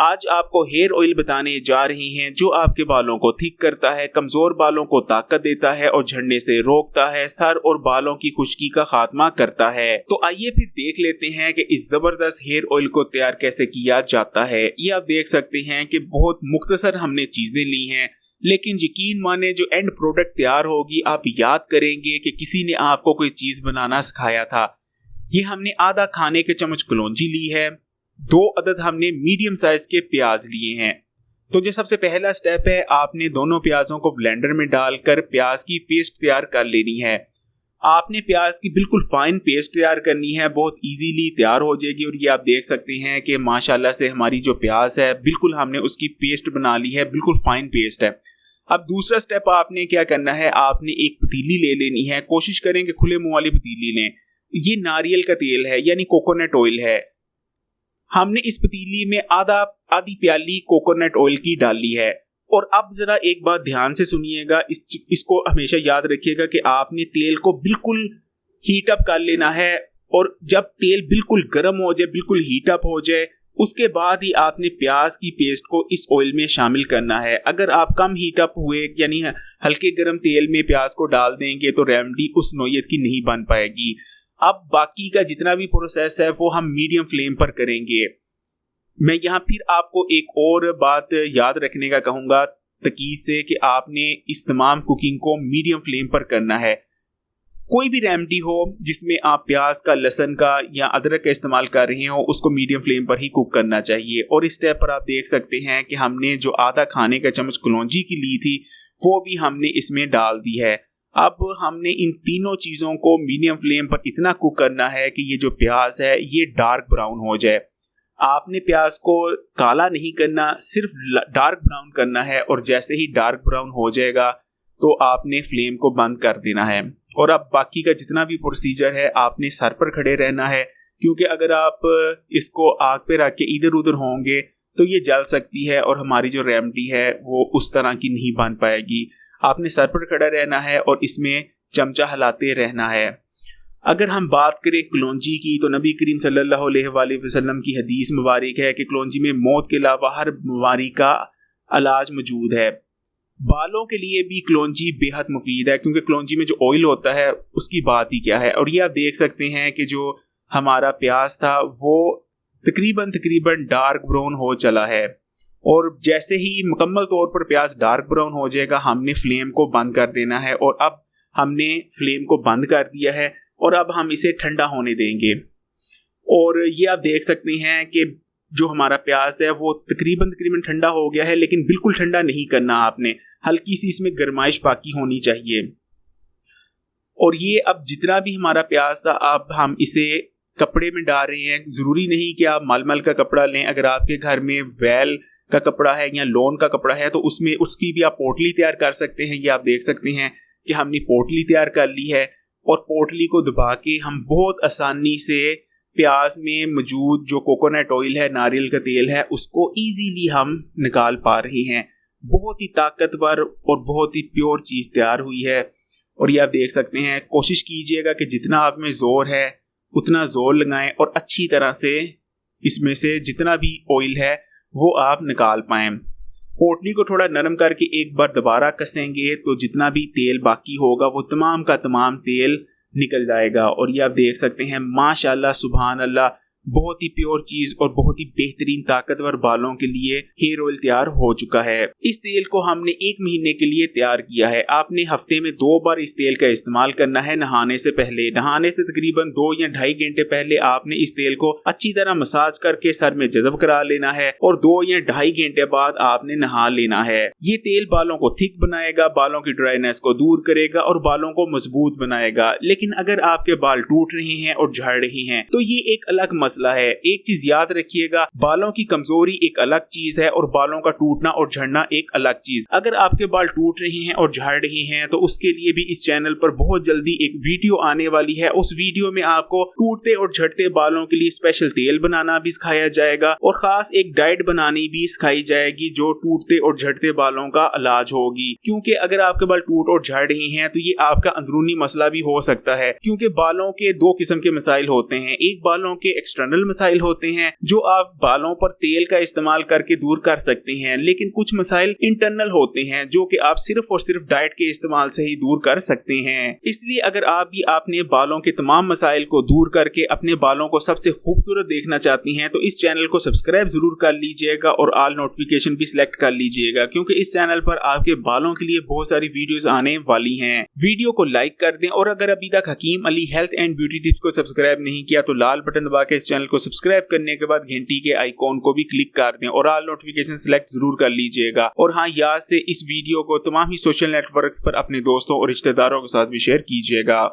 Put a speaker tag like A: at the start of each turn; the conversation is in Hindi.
A: आज आपको हेयर ऑयल बताने जा रहे हैं जो आपके बालों को थिक करता है, कमजोर बालों को ताकत देता है और झड़ने से रोकता है, सर और बालों की खुश्की का खात्मा करता है। तो आइए फिर देख लेते हैं कि इस जबरदस्त हेयर ऑयल को तैयार कैसे किया जाता है। ये आप देख सकते हैं कि बहुत मुख्तसर हमने चीजें ली हैं, लेकिन यकीन माने जो एंड प्रोडक्ट तैयार होगी आप याद करेंगे कि किसी ने आपको कोई चीज बनाना सिखाया था। ये हमने आधा खाने के चम्मच कलौंजी ली है, 2 अदद हमने मीडियम साइज के प्याज लिए हैं। तो जो सबसे पहला स्टेप है, आपने दोनों प्याजों को ब्लेंडर में डालकर प्याज की पेस्ट तैयार कर लेनी है। आपने प्याज की बिल्कुल फाइन पेस्ट तैयार करनी है, बहुत इजीली तैयार हो जाएगी। और ये आप देख सकते हैं कि माशाल्लाह से हमारी जो प्याज है बिल्कुल हमने उसकी पेस्ट बना ली है, बिल्कुल फाइन पेस्ट है। अब दूसरा स्टेप आपने क्या करना है, आपने एक पतीली ले लेनी है। कोशिश करें कि खुले मुंह वाली पतीली लें। ये नारियल का तेल है यानी कोकोनट ऑयल है। हमने इस पतीली में आधी प्याली कोकोनट ऑयल की डाली है। और अब जरा एक बात ध्यान से सुनिएगा, इसको हमेशा याद रखिएगा कि आपने तेल को बिल्कुल हीट अप कर लेना है। और जब तेल बिल्कुल गर्म हो जाए, बिल्कुल हीट अप हो जाए, उसके बाद ही आपने प्याज की पेस्ट को इस ऑयल में शामिल करना है। अगर आप कम हीट अप हुए यानी हल्के गर्म तेल में प्याज को डाल देंगे तो रेमेडी उस नौयत की नहीं बन पाएगी। अब बाकी का जितना भी प्रोसेस है वो हम मीडियम फ्लेम पर करेंगे। मैं यहाँ फिर आपको एक और बात याद रखने का कहूँगा तकीद से कि आपने इस तमाम कुकिंग को मीडियम फ्लेम पर करना है। कोई भी रेमेडी हो जिसमें आप प्याज का, लहसुन का या अदरक का इस्तेमाल कर रहे हो, उसको मीडियम फ्लेम पर ही कुक करना चाहिए। और इस स्टेप पर आप देख सकते हैं कि हमने जो आधा खाने का चम्मच कलौंजी की ली थी वो भी हमने इसमें डाल दी है। अब हमने इन तीनों चीज़ों को मीडियम फ्लेम पर इतना कुक करना है कि ये जो प्याज है ये डार्क ब्राउन हो जाए। आपने प्याज को काला नहीं करना, सिर्फ डार्क ब्राउन करना है। और जैसे ही डार्क ब्राउन हो जाएगा तो आपने फ्लेम को बंद कर देना है। और अब बाकी का जितना भी प्रोसीजर है आपने सर पर खड़े रहना है, क्योंकि अगर आप इसको आग पे रख के इधर उधर होंगे तो ये जल सकती है और हमारी जो रेमेडी है वो उस तरह की नहीं बन पाएगी। आपने सर पर खड़ा रहना है और इसमें चमचा हिलाते रहना है। अगर हम बात करें कलौंजी की तो नबी करीम सल्लल्लाहु अलैहि वसल्लम की हदीस मुबारक है कि कलौंजी में मौत के अलावा हर बीमारी का इलाज मौजूद है। बालों के लिए भी कलौंजी बेहद मुफीद है, क्योंकि कलौंजी में जो ऑयल होता है उसकी बात ही क्या है। और ये आप देख सकते हैं कि जो हमारा प्याज था वो तकरीबन डार्क ब्राउन हो चला है। और जैसे ही मुकम्मल तौर पर प्याज डार्क ब्राउन हो जाएगा हमने फ्लेम को बंद कर देना है। और अब हमने फ्लेम को बंद कर दिया है और अब हम इसे ठंडा होने देंगे। और ये आप देख सकते हैं कि जो हमारा प्याज है वो तकरीबन ठंडा हो गया है, लेकिन बिल्कुल ठंडा नहीं करना आपने, हल्की सी इसमें गर्माइश बाकी होनी चाहिए। और ये अब जितना भी हमारा प्याज था अब हम इसे कपड़े में डाल रहे हैं। ज़रूरी नहीं कि आप मलमल का कपड़ा लें, अगर आपके घर में वेल का कपड़ा है या लॉन का कपड़ा है तो उसमें उसकी भी आप पोटली तैयार कर सकते हैं। ये आप देख सकते हैं कि हमने पोटली तैयार कर ली है और पोटली को दबा के हम बहुत आसानी से प्याज में मौजूद जो कोकोनट ऑयल है, नारियल का तेल है, उसको इजीली हम निकाल पा रहे हैं। बहुत ही ताकतवर और बहुत ही प्योर चीज़ तैयार हुई है। और ये आप देख सकते हैं, कोशिश कीजिएगा कि जितना आप में ज़ोर है उतना ज़ोर लगाएं और अच्छी तरह से इसमें से जितना भी ऑयल है वो आप निकाल पाएं। पोटली को थोड़ा नरम करके एक बार दोबारा कसेंगे तो जितना भी तेल बाकी होगा वो तमाम का तमाम तेल निकल जाएगा। और ये आप देख सकते हैं माशाल्लाह सुभान अल्लाह, बहुत ही प्योर चीज और बहुत ही बेहतरीन ताकतवर बालों के लिए हेयर ऑयल तैयार हो चुका है। इस तेल को हमने 1 महीने के लिए तैयार किया है। आपने हफ्ते में 2 बार इस तेल का इस्तेमाल करना है नहाने से पहले। नहाने से तकरीबन 2 या 2.5 घंटे पहले आपने इस तेल को अच्छी तरह मसाज करके सर में जज़ब करा लेना है और 2 या 2.5 घंटे बाद आपने नहा लेना है। ये तेल बालों को थिक बनाएगा, बालों की ड्राइनेस को दूर करेगा और बालों को मजबूत बनाएगा। लेकिन अगर आपके बाल टूट रहे हैं और झड़ रहे हैं तो ये एक अलग मसला है। एक चीज याद रखिएगा, बालों की कमजोरी एक अलग चीज है और बालों का टूटना और झड़ना एक अलग चीज। अगर आपके बाल टूट रहे हैं और झड़ रहे हैं तो उसके लिए भी इस चैनल पर बहुत जल्दी एक वीडियो आने वाली है। उस वीडियो में आपको टूटते और झड़ते बालों के लिए स्पेशल तेल बनाना भी सिखाया जाएगा और खास एक डाइट बनानी भी सिखाई जाएगी जो टूटते और झड़ते बालों का इलाज होगी। क्योंकि अगर आपके बाल टूट और झड़ रहे हैं तो ये आपका अंदरूनी मसला भी हो सकता है, क्योंकि बालों के 2 किस्म के मसाइल होते हैं। एक बालों के एक्सटर्नल मसाइल होते हैं जो आप बालों पर तेल का इस्तेमाल करके दूर कर सकते हैं, लेकिन कुछ मसाइल इंटरनल होते हैं जो कि आप सिर्फ और सिर्फ डाइट के इस्तेमाल से ही दूर कर सकते हैं। इसलिए अगर आप भी अपने बालों के तमाम मसाइल को दूर करके अपने बालों को सबसे खूबसूरत देखना चाहती हैं तो इस चैनल को सब्सक्राइब जरूर कर लीजिएगा और ऑल नोटिफिकेशन भी सिलेक्ट कर लीजिएगा, क्योंकि इस चैनल पर आपके बालों के लिए बहुत सारी वीडियोस आने वाली हैं। वीडियो को लाइक कर दें और अगर अभी तक Hakim Ali health and beauty tips को सब्सक्राइब नहीं किया तो लाल बटन दबा के इस चैनल को सब्सक्राइब करने के बाद घंटी के आइकॉन को भी क्लिक कर दें और ऑल नोटिफिकेशन सिलेक्ट जरूर कर लीजिएगा। और हाँ, याद से इस वीडियो को तमाम ही सोशल नेटवर्क्स पर अपने दोस्तों और रिश्तेदारों के साथ भी शेयर कीजिएगा।